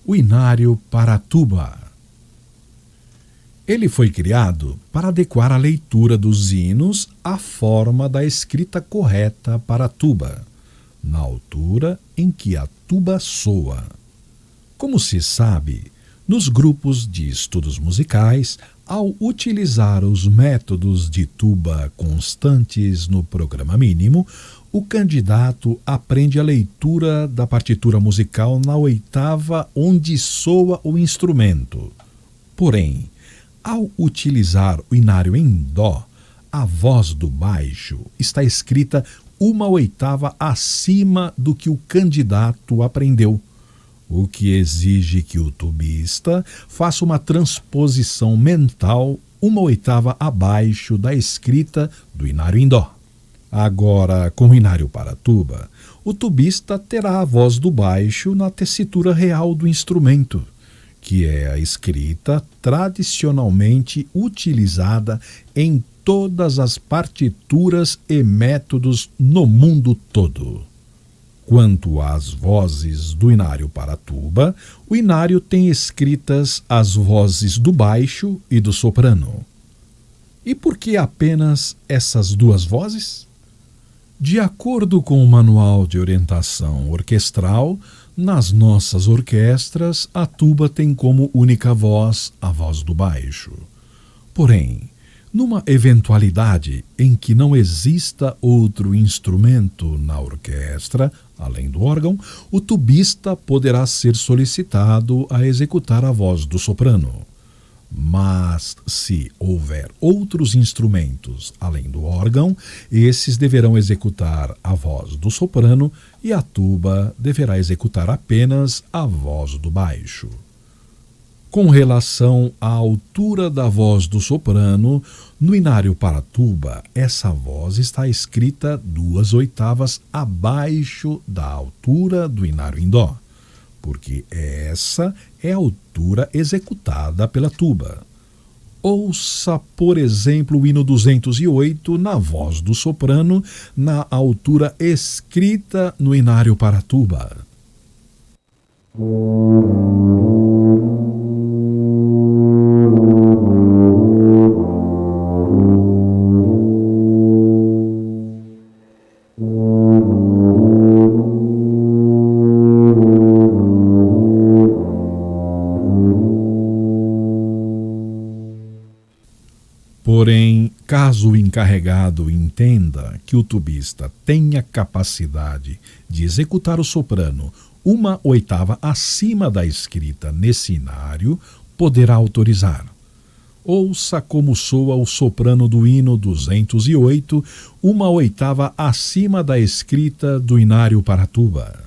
o inário para a tuba. Ele foi criado para adequar a leitura dos hinos à forma da escrita correta para a tuba, na altura em que a tuba soa. Como se sabe, nos grupos de estudos musicais, ao utilizar os métodos de tuba constantes no programa mínimo, o candidato aprende a leitura da partitura musical na oitava onde soa o instrumento. Porém, ao utilizar o inário em dó, a voz do baixo está escrita uma oitava acima do que o candidato aprendeu, o que exige que o tubista faça uma transposição mental uma oitava abaixo da escrita do inário em dó. Agora, com o inário para tuba, o tubista terá a voz do baixo na tessitura real do instrumento, que é a escrita tradicionalmente utilizada em todas as partituras e métodos no mundo todo. Quanto às vozes do inário para tuba, o inário tem escritas as vozes do baixo e do soprano. E por que apenas essas duas vozes? De acordo com o Manual de Orientação Orquestral, nas nossas orquestras, a tuba tem como única voz a voz do baixo. Porém, numa eventualidade em que não exista outro instrumento na orquestra, além do órgão, o tubista poderá ser solicitado a executar a voz do soprano. Mas, se houver outros instrumentos além do órgão, esses deverão executar a voz do soprano e a tuba deverá executar apenas a voz do baixo. Com relação à altura da voz do soprano, no inário para tuba, essa voz está escrita 2 oitavas abaixo da altura do inário em dó, porque essa é a altura executada pela tuba. Ouça, por exemplo, o hino 208 na voz do soprano, na altura escrita no inário para tuba. Porém, caso o encarregado entenda que o tubista tenha capacidade de executar o soprano 1 oitava acima da escrita nesse inário, poderá autorizar. Ouça como soa o soprano do hino 208, 1 oitava acima da escrita do inário para tuba.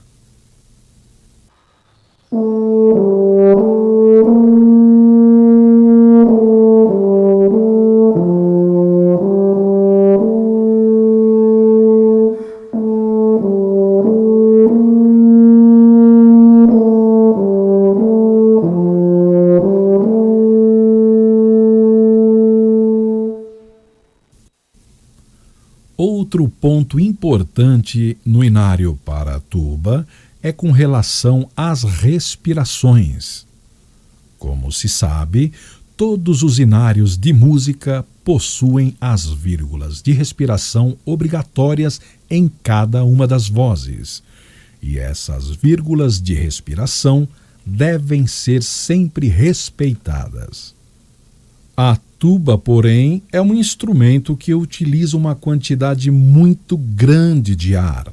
Outro ponto importante no inário para a tuba é com relação às respirações. Como se sabe, todos os inários de música possuem as vírgulas de respiração obrigatórias em cada uma das vozes, e essas vírgulas de respiração devem ser sempre respeitadas. A tuba, porém, é um instrumento que utiliza uma quantidade muito grande de ar,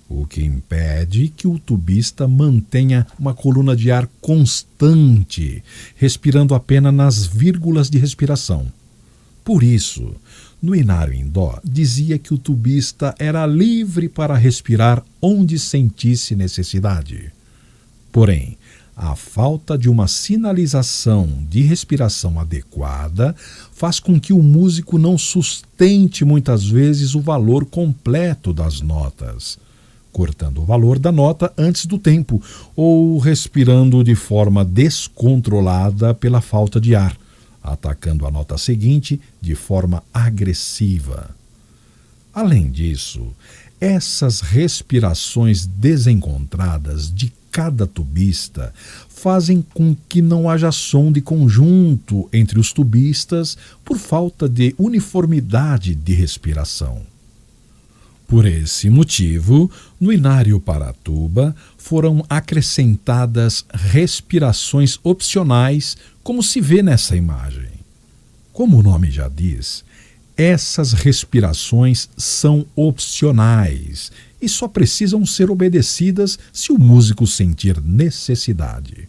o que impede que o tubista mantenha uma coluna de ar constante, respirando apenas nas vírgulas de respiração. Por isso, no inário em dó, dizia que o tubista era livre para respirar onde sentisse necessidade. Porém, a falta de uma sinalização de respiração adequada faz com que o músico não sustente muitas vezes o valor completo das notas, cortando o valor da nota antes do tempo ou respirando de forma descontrolada pela falta de ar, atacando a nota seguinte de forma agressiva. Além disso, Essas respirações desencontradas de cada tubista fazem com que não haja som de conjunto entre os tubistas por falta de uniformidade de respiração. Por esse motivo, no Inário para a tuba foram acrescentadas respirações opcionais, como se vê nessa imagem. Como o nome já diz, essas respirações são opcionais e só precisam ser obedecidas se o músico sentir necessidade.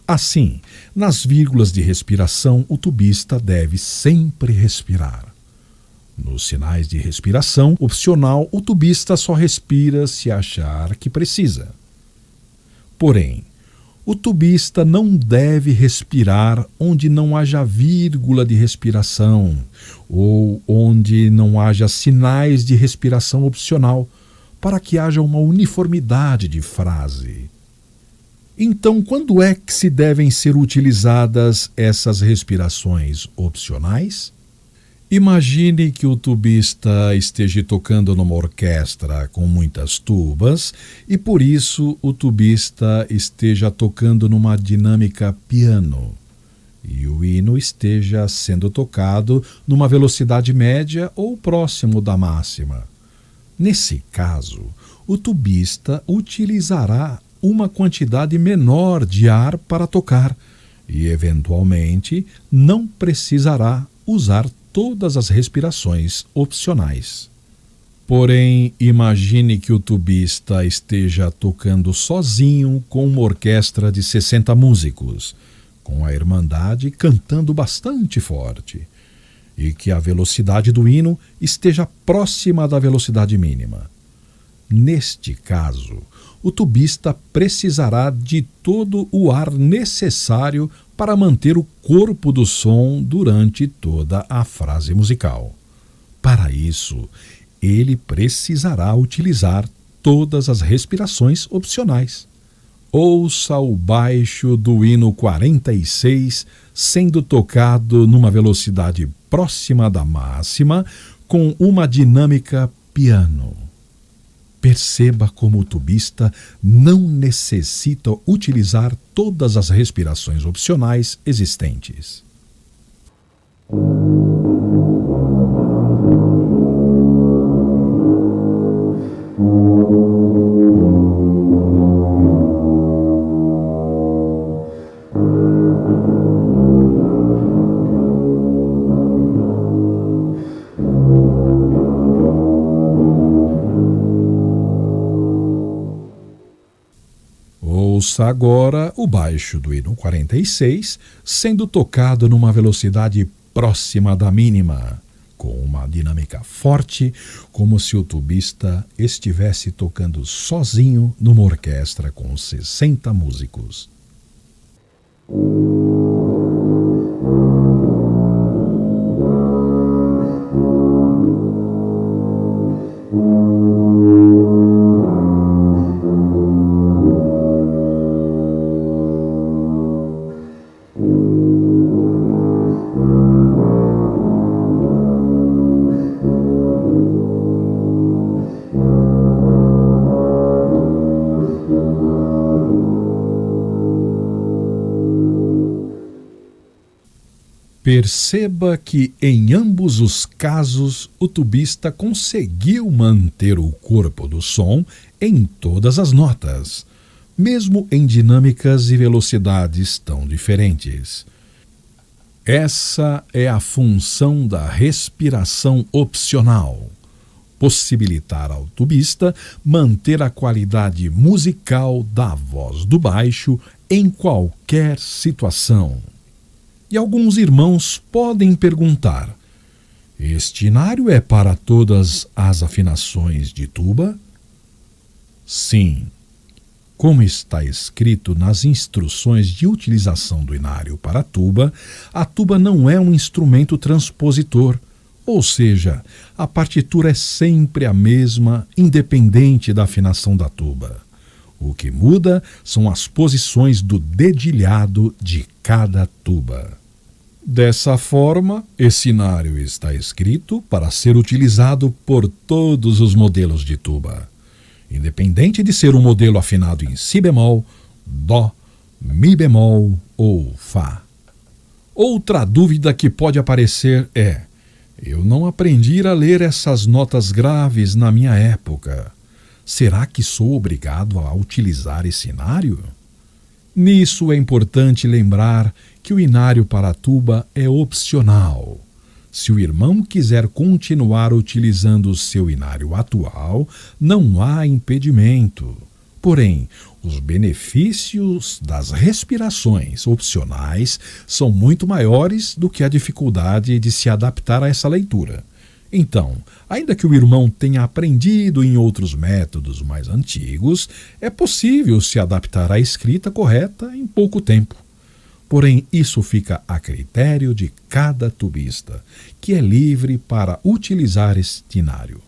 Assim, nas vírgulas de respiração, o tubista deve sempre respirar. Nos sinais de respiração opcional, o tubista só respira se achar que precisa. Porém, o tubista não deve respirar onde não haja vírgula de respiração ou onde não haja sinais de respiração opcional, para que haja uma uniformidade de frase. Então, quando é que se devem ser utilizadas essas respirações opcionais? Imagine que o tubista esteja tocando numa orquestra com muitas tubas e, por isso, o tubista esteja tocando numa dinâmica piano e o hino esteja sendo tocado numa velocidade média ou próximo da máxima. Nesse caso, o tubista utilizará uma quantidade menor de ar para tocar e, eventualmente, não precisará usar todas as respirações opcionais. Porém, imagine que o tubista esteja tocando sozinho com uma orquestra de 60 músicos, com a Irmandade cantando bastante forte, e que a velocidade do hino esteja próxima da velocidade mínima. Neste caso, o tubista precisará de todo o ar necessário para manter o corpo do som durante toda a frase musical. Para isso, ele precisará utilizar todas as respirações opcionais. Ouça o baixo do hino 46 sendo tocado numa velocidade próxima da máxima com uma dinâmica piano. Perceba como o tubista não necessita utilizar todas as respirações opcionais existentes. Ouça agora o baixo do hino 46 sendo tocado numa velocidade próxima da mínima, com uma dinâmica forte, como se o tubista estivesse tocando sozinho numa orquestra com 60 músicos. Perceba que, em ambos os casos, o tubista conseguiu manter o corpo do som em todas as notas, mesmo em dinâmicas e velocidades tão diferentes. Essa é a função da respiração opcional: possibilitar ao tubista manter a qualidade musical da voz do baixo em qualquer situação. E alguns irmãos podem perguntar: este inário é para todas as afinações de tuba? Sim. Como está escrito nas instruções de utilização do inário para a tuba não é um instrumento transpositor, ou seja, a partitura é sempre a mesma, independente da afinação da tuba. O que muda são as posições do dedilhado de cada tuba. Dessa forma, esse inário está escrito para ser utilizado por todos os modelos de tuba, independente de ser um modelo afinado em si bemol, dó, mi bemol ou fá. Outra dúvida que pode aparecer é: eu não aprendi a ler essas notas graves na minha época. Será que sou obrigado a utilizar esse inário? Nisso é importante lembrar que o inário para a tuba é opcional. Se o irmão quiser continuar utilizando o seu inário atual, não há impedimento. Porém, os benefícios das respirações opcionais são muito maiores do que a dificuldade de se adaptar a essa leitura. Então, ainda que o irmão tenha aprendido em outros métodos mais antigos, é possível se adaptar à escrita correta em pouco tempo. Porém, isso fica a critério de cada tubista, que é livre para utilizar este inário.